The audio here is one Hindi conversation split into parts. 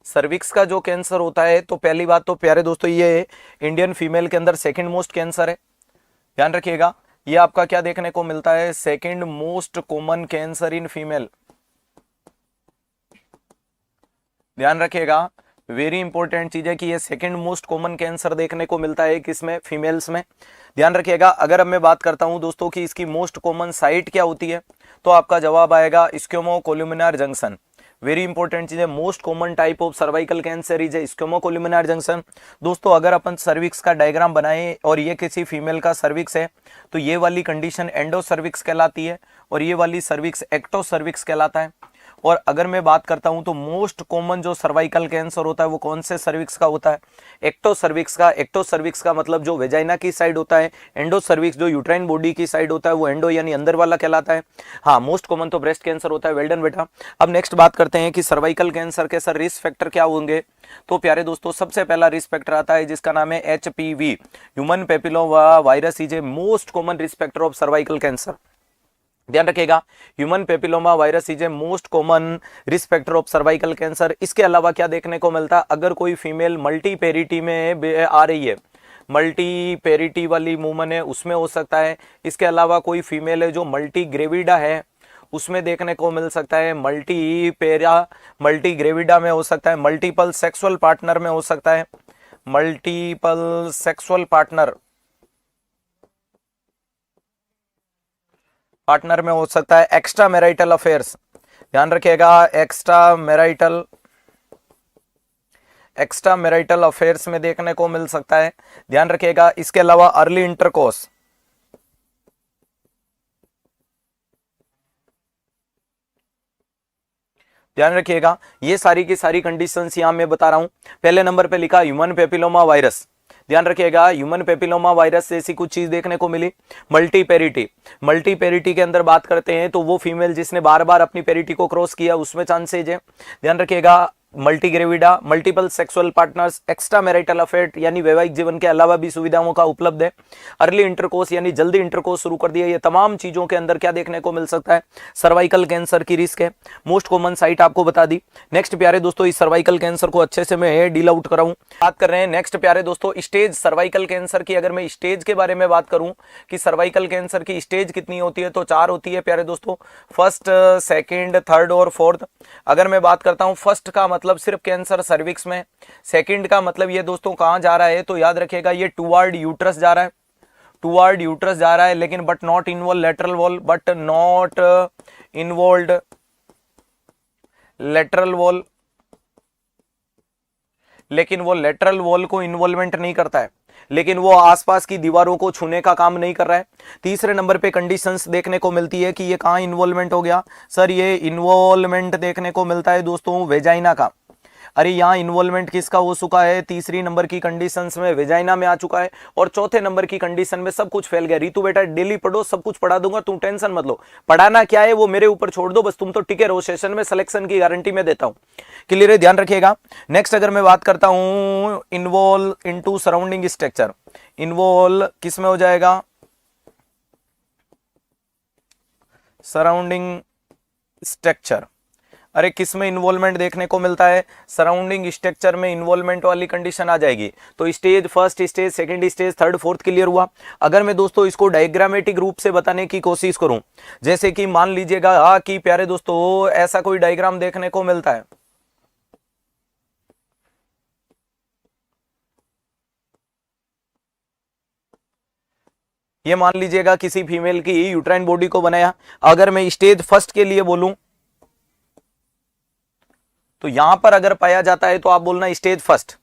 सर्विक्स का जो कैंसर होता है, तो पहली बात तो प्यारे दोस्तों ये इंडियन फीमेल के अंदर सेकंड मोस्ट कैंसर है, ध्यान रखिएगा। ये आपका क्या देखने को मिलता है, second most common cancer in female, ध्यान रखिएगा। वेरी इंपॉर्टेंट चीज है कि ये सेकंड मोस्ट कॉमन कैंसर देखने को मिलता है किसमें, फीमेल्स में, ध्यान रखिएगा। अगर अब मैं बात करता हूं दोस्तों कि इसकी मोस्ट कॉमन साइट क्या होती है, तो आपका जवाब आएगा squamocolumnar junction. Very important चीज है, most common type of cervical cancer is squamocolumnar junction. दोस्तों अगर अपन सर्विक्स का डायग्राम बनाए और ये किसी फीमेल का सर्विक्स है, तो ये वाली कंडीशन एंडो सर्विक्स कहलाती है और ये वाली सर्विक्स एक्टो सर्विक्स कहलाता है। और अगर मैं बात करता हूं तो मोस्ट कॉमन जो सर्वाइकल कैंसर होता है वो कौन से सर्विक्स का होता है, एक्टो सर्विक्स का। एक्टो सर्विक्स का मतलब जो वेजाइना की साइड होता है, एंडो सर्विक्स जो यूट्राइन बॉडी की साइड होता है वो एंडो यानी अंदर वाला कहलाता है। हाँ, मोस्ट कॉमन तो ब्रेस्ट कैंसर होता है। वेल डन बेटा। अब नेक्स्ट बात करते हैं कि सर्वाइकल कैंसर के सर रिस्क फैक्टर क्या होंगे। तो प्यारे दोस्तों सबसे पहला रिस्क फैक्टर आता है जिसका नाम है HPV, human papilloma virus is a most common risk factor of cervical cancer, ध्यान रखिएगा। Human papilloma virus is a most common risk factor of cervical cancer. इसके अलावा क्या देखने को मिलता है, अगर कोई फीमेल मल्टी पेरिटी में आ रही है, मल्टी पेरिटी वाली वूमन है, उसमें हो सकता है। इसके अलावा कोई फीमेल है जो मल्टी ग्रेविडा है, उसमें देखने को मिल सकता है। मल्टी ग्रेविडा में हो सकता है, मल्टीपल सेक्सुअल पार्टनर में हो सकता है, मल्टीपल सेक्सुअल पार्टनर में हो सकता है, एक्स्ट्रा मैरिटल अफेयर्स, ध्यान रखिएगा, एक्स्ट्रा मैरिटल अफेयर्स में देखने को मिल सकता है, ध्यान रखिएगा। इसके अलावा अर्ली इंटरकोर्स, ध्यान रखिएगा। ये सारी की सारी कंडीशंस यहां मैं बता रहा हूं। पहले नंबर पे लिखा ह्यूमन पेपिलोमा वायरस, ध्यान रखिएगा। ह्यूमन पेपिलोमा वायरस से ऐसी कुछ चीज देखने को मिली। मल्टी पेरिटी के अंदर बात करते हैं तो वो फीमेल जिसने बार बार अपनी पेरिटी को क्रॉस किया उसमें चांसेज है, ध्यान रखिएगा। Multi gravida, multiple sexual partners, extra marital affair यानी वैवाहिक जीवन के अलावा भी सुविधाओं का उपलब्ध है, अर्ली इंटरकोर्स यानी जल्दी इंटरकोर्स शुरू कर दिया। ये तमाम चीजों के अंदर क्या देखने को मिल सकता है, सर्वाइकल कैंसर की रिस्क है। मोस्ट कॉमन साइट आपको बता दी। नेक्स्ट प्यारे दोस्तों इस सर्वाइकल कैंसर को अच्छे से मैं डील आउट कराऊं, बात कर रहे हैं नेक्स्ट प्यारे दोस्तों स्टेज सर्वाइकल कैंसर की। अगर मैं स्टेज के बारे में बात करूं कि सर्वाइकल कैंसर की स्टेज कितनी होती है, तो 4 होती है प्यारे दोस्तों, फर्स्ट, सेकंड, थर्ड और फोर्थ। अगर मैं बात करता हूं फर्स्ट का मतलब सिर्फ कैंसर सर्विक्स में, सेकंड का मतलब ये दोस्तों कहां जा रहा है, तो याद रखिएगा ये टुवर्ड यूट्रस जा रहा है, टुवर्ड यूट्रस जा रहा है, लेकिन but not involve lateral wall, but not involve lateral wall, लेकिन वो लेटरल वॉल को इन्वॉल्वमेंट नहीं करता है, लेकिन वो आसपास की दीवारों को छूने का काम नहीं कर रहा है। तीसरे नंबर पे कंडीशंस देखने को मिलती है कि ये कहां इन्वॉल्वमेंट हो गया, सर ये इन्वॉल्वमेंट देखने को मिलता है दोस्तों वेजाइना का। अरे यहाँ इन्वॉल्वमेंट किसका हो चुका है, तीसरी नंबर की कंडीशंस में वेजाइना में आ चुका है, और चौथे नंबर की कंडीशन में सब कुछ फैल गया। रितु बेटा डेली पढ़ो, सब कुछ पढ़ा दूंगा, तुम टेंशन मत लो, पढ़ाना क्या है वो मेरे ऊपर छोड़ दो, बस तुम तो टिके रहो, सेशन में सिलेक्शन की गारंटी में देता हूं, क्लियर है, ध्यान रखिएगा। नेक्स्ट अगर मैं बात करता हूं involve into surrounding structure, involve किस में हो जाएगा, सराउंडिंग स्ट्रक्चर। अरे किस में इन्वॉल्वमेंट देखने को मिलता है, सराउंडिंग स्ट्रक्चर में इन्वॉल्वमेंट वाली कंडीशन आ जाएगी। तो stage first, stage second, stage third, fourth clear हुआ। अगर मैं दोस्तों इसको डायग्रामेटिक रूप से बताने की कोशिश करूं, जैसे कि मान लीजिएगा कि प्यारे दोस्तों ऐसा कोई डायग्राम देखने को मिलता है, ये मान लीजिएगा किसी फीमेल की यूट्राइन बॉडी को बनाया। अगर मैं स्टेज फर्स्ट के लिए बोलूं तो यहां पर अगर पाया जाता है तो आप बोलना स्टेज फर्स्ट।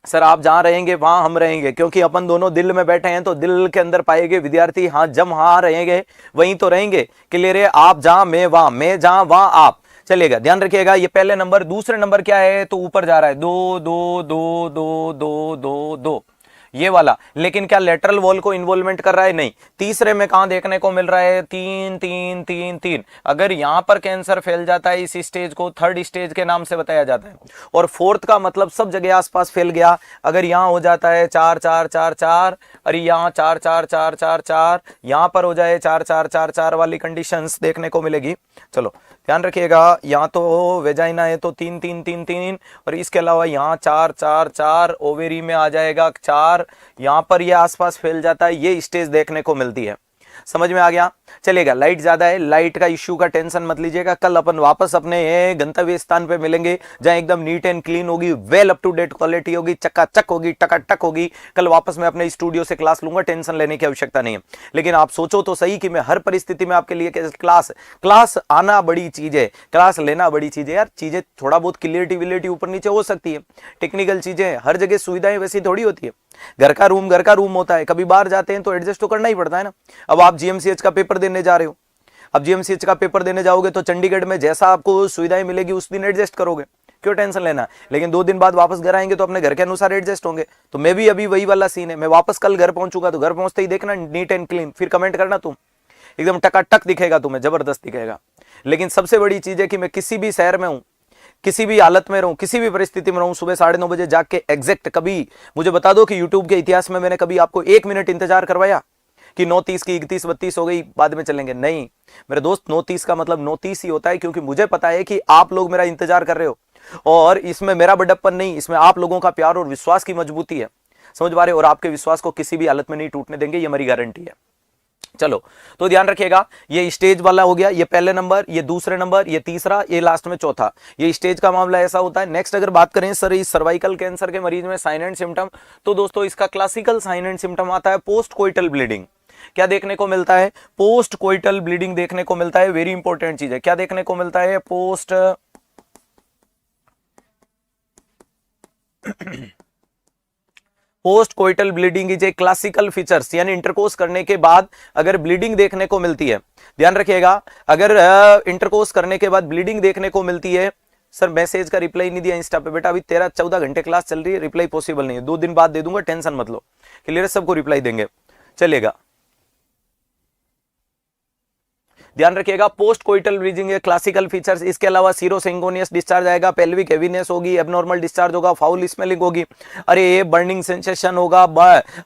सर आप जहां रहेंगे वहां हम रहेंगे, क्योंकि अपन दोनों दिल में बैठे हैं, तो दिल के अंदर पाएंगे विद्यार्थी, हाँ जब हाँ रहेंगे वहीं तो रहेंगे, क्लियर है। आप जहां मैं वहां, मैं जहां वहां आप, चलेगा, ध्यान रखिएगा। ये पहले नंबर। दूसरे नंबर क्या है, तो ऊपर जा रहा है, 2 2 2 2 2 2 2, ये वाला, लेकिन क्या लेटरल वॉल को इन्वॉल्वमेंट कर रहा है? नहीं। तीसरे में कहां देखने को मिल रहा है? 3 3 3 3। अगर यहां पर कैंसर फैल जाता है, इस स्टेज को थर्ड स्टेज के नाम से बताया जाता है, और फोर्थ का मतलब सब जगह आसपास फैल गया। अगर यहां हो जाता है 4 4 4 4, अरे यहां 4 4 4 4 4, यहां पर हो जाए 4 4 4 4 वाली कंडीशंस देखने को मिलेगी। चलो ध्यान रखिएगा, यहाँ तो वेजाइना है तो 3 3 3 3, और इसके अलावा यहाँ 4 4 4, ओवेरी में आ जाएगा 4, यहाँ पर ये आसपास फैल जाता है, ये स्टेज देखने को मिलती है। समझ में आ गया? चलेगा। लाइट ज्यादा है, लाइट का इश्यू का टेंशन मत लीजिएगा, कल अपन वापस अपने गंतव्य स्थान पे मिलेंगे जहां एकदम नीट एंड क्लीन होगी, well up to date quality होगी, चकाचक होगी, टकाटक होगी। कल वापस मैं अपने स्टूडियो से क्लास लूंगा, टेंशन लेने की आवश्यकता नहीं है। लेकिन आप सोचो तो सही कि मैं हर परिस्थिति में आपके लिए क्लास आना बड़ी चीज है, क्लास लेना बड़ी चीज है यार। चीजें थोड़ा बहुत क्लियरिटी विलिटी ऊपर नीचे हो सकती है, टेक्निकल चीजें, हर जगह सुविधाएं वैसी थोड़ी होती है। घर का रूम होता है, कभी बाहर जाते हैं तो एडजस्ट तो करना ही पड़ता है ना। अब आप जीएमसीएच का पेपर देने जा रहे हो, अब जीएमसीएच का पेपर देने जाओगे तो चंडीगढ़ में जैसा आपको सुविधाएं मिलेगी उस दिन एडजस्ट करोगे, क्यों टेंशन लेना। लेकिन 2 दिन बाद वापस घर आएंगे तो अपने घर के अनुसार एडजस्ट होंगे। तो मैं भी अभी वही वाला सीन है, मैं वापस कल घर पहुंचूंगा तो घर पहुंचते ही देखना नीट एंड क्लीन, फिर कमेंट करना तुम, एकदम टकाटक दिखेगा तुम्हें, जबरदस्त दिखेगा। लेकिन सबसे बड़ी चीज है कि मैं किसी भी शहर में हूं, किसी भी हालत में रहूं, किसी भी परिस्थिति में रहूं, सुबह 9:30 बजे जाग के एग्जैक्ट, कभी मुझे बता दो कि यूट्यूब के इतिहास में मैंने कभी आपको 1 मिनट इंतजार करवाया कि 9:30 की 31 32 हो गई बाद में चलेंगे? नहीं मेरे दोस्त, 9:30 का मतलब 9:30 ही होता है, क्योंकि मुझे पता है कि आप लोग मेरा इंतजार कर रहे हो, और इसमें मेरा बड़प्पन नहीं, इसमें आप लोगों का प्यार और विश्वास की मजबूती है। समझ पा रहे हो? और आपके विश्वास को किसी भी हालत में नहीं टूटने देंगे, ये हमारी गारंटी है। चलो तो ध्यान रखिएगा, ये स्टेज वाला हो गया, ये पहले नंबर, ये दूसरे नंबर, ये तीसरा, ये लास्ट में चौथा, ये स्टेज का मामला ऐसा होता है। नेक्स्ट अगर बात करें सर इस सर्वाइकल कैंसर के मरीज में साइन एंड सिम्टम, तो दोस्तों इसका क्लासिकल साइन एंड सिम्टम आता है पोस्ट कोइटल ब्लीडिंग। क्या देखने को मिलता है? पोस्ट कोइटल ब्लीडिंग देखने को मिलता है। वेरी इंपॉर्टेंट चीज है, क्या देखने को मिलता है? Post coital bleeding is a classical features, यानी इंटरकोर्स करने के बाद अगर ब्लीडिंग देखने को मिलती है, ध्यान रखिएगा, अगर इंटरकोर्स करने के बाद ब्लीडिंग देखने को मिलती है। सर मैसेज का रिप्लाई नहीं दिया इंस्टा पे, बेटा अभी 13-14 घंटे क्लास चल रही है, रिप्लाई पॉसिबल नहीं है, 2 दिन बाद दे दूंगा, टेंशन मत लो, क्लियर, सबको रिप्लाई देंगे, चलेगा। ध्यान रखिएगा, पोस्ट कोइटल ब्लीडिंग है क्लासिकल फीचर्स। इसके अलावा सीरोसेंगोनियस डिस्चार्ज आएगा, पेल्विक हेवीनेस होगी, एबनॉर्मल डिस्चार्ज होगा, फाउल स्मेलिंग होगी, अरे ये बर्निंग सेंसेशन होगा,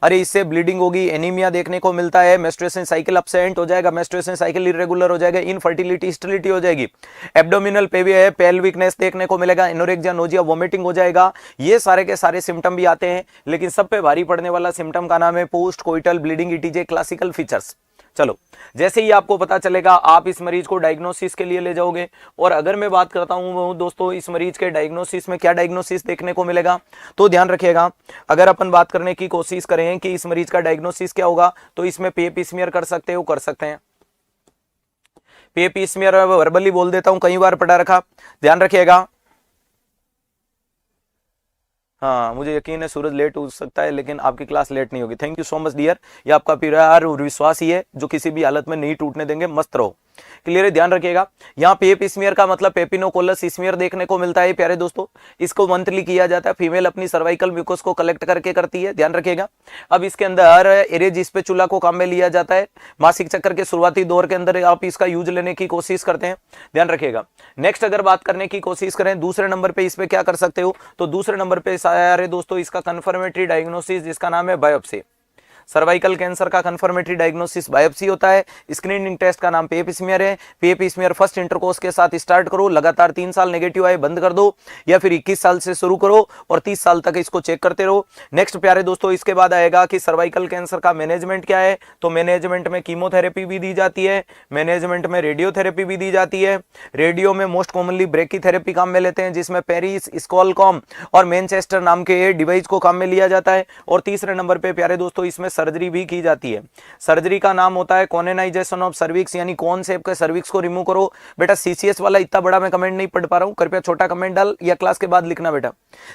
अरे इससे ब्लीडिंग होगी, एनीमिया देखने को मिलता है, मेंस्ट्रुएशन साइकिल अपसेंट हो जाएगा, मेंस्ट्रुएशन साइकिल इरेगुलर हो जाएगा, इनफर्टिलिटी स्टेरिलिटी हो जाएगी, एब्डोमिनल पेवी है, पेल्विकनेस देखने को मिलेगा, एनोरेक्सिया, नोजिया, वोमिटिंग हो जाएगा। ये सारे के सारे सिम्टम भी आते हैं, लेकिन सब पे भारी पड़ने वाला सिम्टम का नाम है post coital bleeding, it is a classical features. चलो जैसे ही आपको पता चलेगा आप इस मरीज को डायग्नोसिस के लिए ले जाओगे। और अगर मैं बात करता हूं दोस्तों इस मरीज के डायग्नोसिस में, क्या डायग्नोसिस देखने को मिलेगा, तो ध्यान रखिएगा, अगर अपन बात करने की कोशिश करें कि इस मरीज का डायग्नोसिस क्या होगा, तो इसमें पेप स्मीयर कर सकते हो, कर सकते हैं। पेप स्मीयर वर्बली बोल देता हूं, कई बार पढ़ा रखा, ध्यान रखिएगा। हाँ मुझे यकीन है सूरज लेट हो सकता है, लेकिन आपकी क्लास लेट नहीं होगी। Thank you so much dear, ये आपका प्यार और विश्वास ही है जो किसी भी हालत में नहीं टूटने देंगे। मस्त रहो, क्लियर है, ध्यान रखिएगा। यहाँ पेप स्मीयर का मतलब पेपिनोकोलस स्मीयर देखने को मिलता है प्यारे दोस्तों, इसको मंथली किया जाता है, फीमेल अपनी सर्वाइकल म्यूकस को कलेक्ट करके करती है, ध्यान रखिएगा। अब इसके अंदर एरेज स्पेचुला को काम में लिया जाता है, मासिक चक्कर के शुरुआती दौर के अंदर आप इसका यूज लेने की कोशिश करते हैं, ध्यान रखिएगा। नेक्स्ट अगर बात करने की कोशिश करें दूसरे नंबर पे, इस पे क्या कर सकते हो, तो दूसरे नंबर पे सारे दोस्तों इसका कंफर्मेटरी डायग्नोसिस जिसका नाम है बायोप्सी। सर्वाइकल कैंसर का कंफर्मेटरी डायग्नोसिस बायोप्सी होता है। स्क्रीनिंग टेस्ट का नाम पेप स्मीयर है। पेप स्मीयर फर्स्ट इंटरकोर्स के साथ स्टार्ट करो, लगातार 3 साल नेगेटिव आए बंद कर दो, या फिर 21 साल से शुरू करो और 30 साल तक इसको चेक करते रहो। नेक्स्ट प्यारे दोस्तों इसके बाद आएगा कि सर्वाइकल कैंसर का मैनेजमेंट क्या है, तो मैनेजमेंट में कीमोथेरेपी भी दी जाती है, मैनेजमेंट में रेडियोथेरेपी भी दी जाती है। रेडियो में मोस्ट कॉमनली ब्रेकीथेरेपी काम में लेते हैं, जिसमें पेरिस, स्कॉलकॉम और मैनचेस्टर नाम के डिवाइस को काम में लिया जाता है। और तीसरे नंबर पे प्यारे दोस्तों इसमें सर्जरी भी की जाती है। सर्जरी का नाम होता है कॉनेनाइजेशन ऑफ सर्विक्स, यानी कौन से के सर्विक्स को रिमूव करो। बेटा सीसीएस वाला इतना बड़ा मैं कमेंट नहीं पढ़ पा रहा हूं, कृपया छोटा कमेंट डाल या क्लास के बाद लिखना बेटा,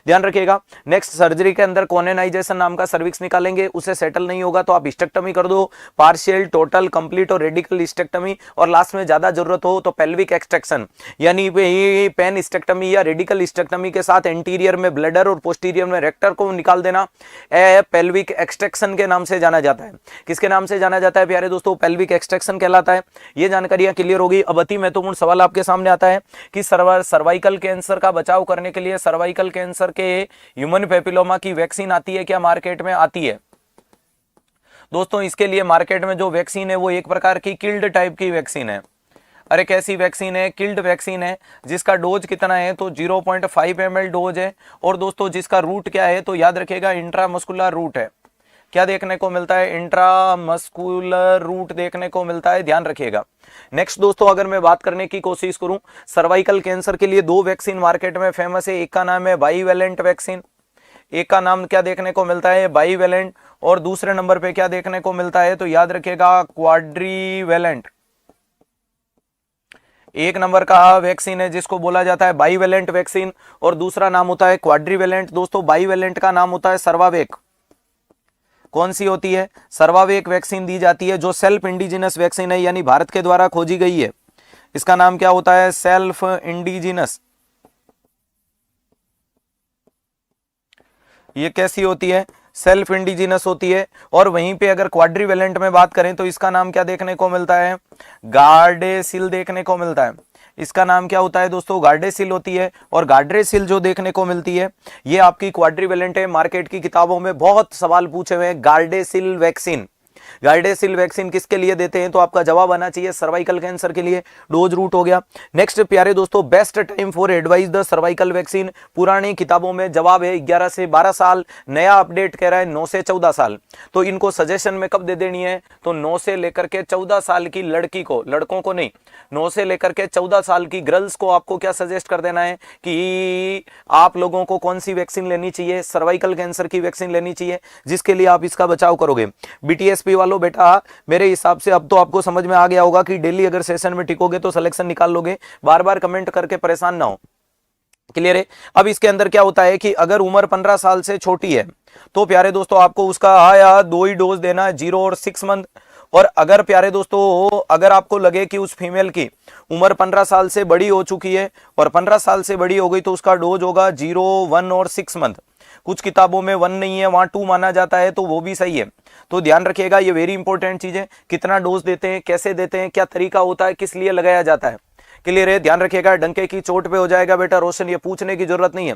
ध्यान रखिएगा। नेक्स्ट सर्जरी के अंदर कॉनेनाइजेशन नाम का सर्विक्स निकालेंगे, उसे सेटल नहीं होगा तो आप हिस्टेक्टमी कर दो, पार्शियल, टोटल, कंप्लीट और रेडिकल हिस्टेक्टमी, और लास्ट में ज्यादा जरूरत हो तो पेल्विक एक्सट्रैक्शन यानी पेन हिस्टेक्टमी या रेडिकल हिस्टेक्टमी के साथ एंटीरियर में ब्लैडर और पोस्टीरियर में रेक्टर को निकाल देना पेल्विक एक्सट्रैक्शन के नाम से जाना जाता है। किसके नाम से जाना जाता है प्यारे दोस्तों? पेल्विक एक्सट्रैक्शन कहलाता है। ये जानकारियां क्लियर होगी। अब अति महत्वपूर्ण सवाल आपके सामने आता है कि सर्वाइकल कैंसर का बचाव करने के लिए सर्वाइकल कैंसर के ह्यूमन पेपिलोमा की वैक्सीन आती है क्या? मार्केट में आती है दोस्तों। इसके लिए मार्केट में जो वैक्सीन है वो एक प्रकार की किल्ड टाइप की वैक्सीन है। अरे कैसी वैक्सीन है? किल्ड वैक्सीन है, जिसका डोज कितना है तो 0.5 ml डोज है। और दोस्तों जिसका रूट क्या है तो याद रखिएगा इंट्रामस्कुलर रूट है। क्या देखने को मिलता है? इंट्रामस्कुलर रूट देखने को मिलता है, ध्यान रखिएगा। नेक्स्ट दोस्तों अगर मैं बात करने की कोशिश करूं, सर्वाइकल कैंसर के लिए 2 वैक्सीन मार्केट में फेमस है। एक का नाम है बाईवेलेंट वैक्सीन, एक का नाम क्या देखने को मिलता है? बाईवेलेंट। और दूसरे नंबर पे क्या देखने को मिलता है तो याद रखिएगा क्वाड्रीवेलेंट। एक नंबर का वैक्सीन है जिसको बोला जाता है बाईवेलेंट वैक्सीन, और दूसरा नाम होता है क्वाड्रीवेलेंट। दोस्तों बाईवेलेंट का नाम होता है सर्वावेक। कौन सी होती है? सर्वावेक वैक्सीन दी जाती है, जो सेल्फ इंडिजिनस वैक्सीन है, यानी भारत के द्वारा खोजी गई है। इसका नाम क्या होता है? Self indigenous. ये कैसी होती है? सेल्फ इंडिजिनस होती है। और वहीं पे अगर क्वाड्रीवेलेंट में बात करें तो इसका नाम क्या देखने को मिलता है? गार्डेसिल देखने को मिलता है। इसका नाम क्या होता है दोस्तों? गार्डेसिल होती है। और गार्डेसिल जो देखने को मिलती है ये आपकी क्वाड्रीवेलेंट है। मार्केट की किताबों में बहुत सवाल पूछे हुए हैं गार्डेसिल वैक्सीन। गार्डेसिल वैक्सीन किसके लिए देते हैं तो आपका जवाब आना चाहिए सर्वाइकल कैंसर के लिए। डोज रूट हो गया। नेक्स्ट प्यारे दोस्तों, best time for advice the cervical vaccine. पुरानी किताबों में जवाब है 11 से 12 साल, नया अपडेट कह रहा है 9 से 14 साल। तो इनको सजेशन में कब दे देनी है तो 9 से लेकर के 14 साल की लड़की को, लड़कों को नहीं, 9 से लेकर के 14 साल की गर्ल्स को आपको क्या सजेस्ट कर देना है कि आप लोगों को कौन सी वैक्सीन लेनी चाहिए? सर्वाइकल कैंसर की वैक्सीन लेनी चाहिए, जिसके लिए आप इसका बचाव करोगे। बीटीएसपी वालों बेटा मेरे हिसाब से अब तो आपको समझ में आ गया होगा कि डेली अगर सेशन में टिकोगे तो सिलेक्शन निकाल लोगे, बार बार कमेंट करके परेशान ना हो। क्लियर है? अब इसके अंदर क्या होता है कि अगर उम्र 15 साल से छोटी है तो प्यारे दोस्तों आपको उसका या 2 ही डोज देना है, 0 और 6 मंथ। और अगर प्यारे दोस्तों अगर आपको लगे कि उस फीमेल की उम्र 15 साल से बड़ी हो चुकी है और 15 साल से बड़ी हो गई तो उसका डोज होगा 0, 1 और 6 मंथ। कुछ किताबों में 1 नहीं है, वहां 2 माना जाता है, तो वो भी सही है। तो ध्यान रखिएगा, ये वेरी इंपॉर्टेंट चीज है। कितना डोज देते हैं, कैसे देते हैं, क्या तरीका होता है, किस लिए लगाया जाता है। क्लियर है? ध्यान रखिएगा, डंके की चोट पे हो जाएगा बेटा रोशन, ये पूछने की जरूरत नहीं है।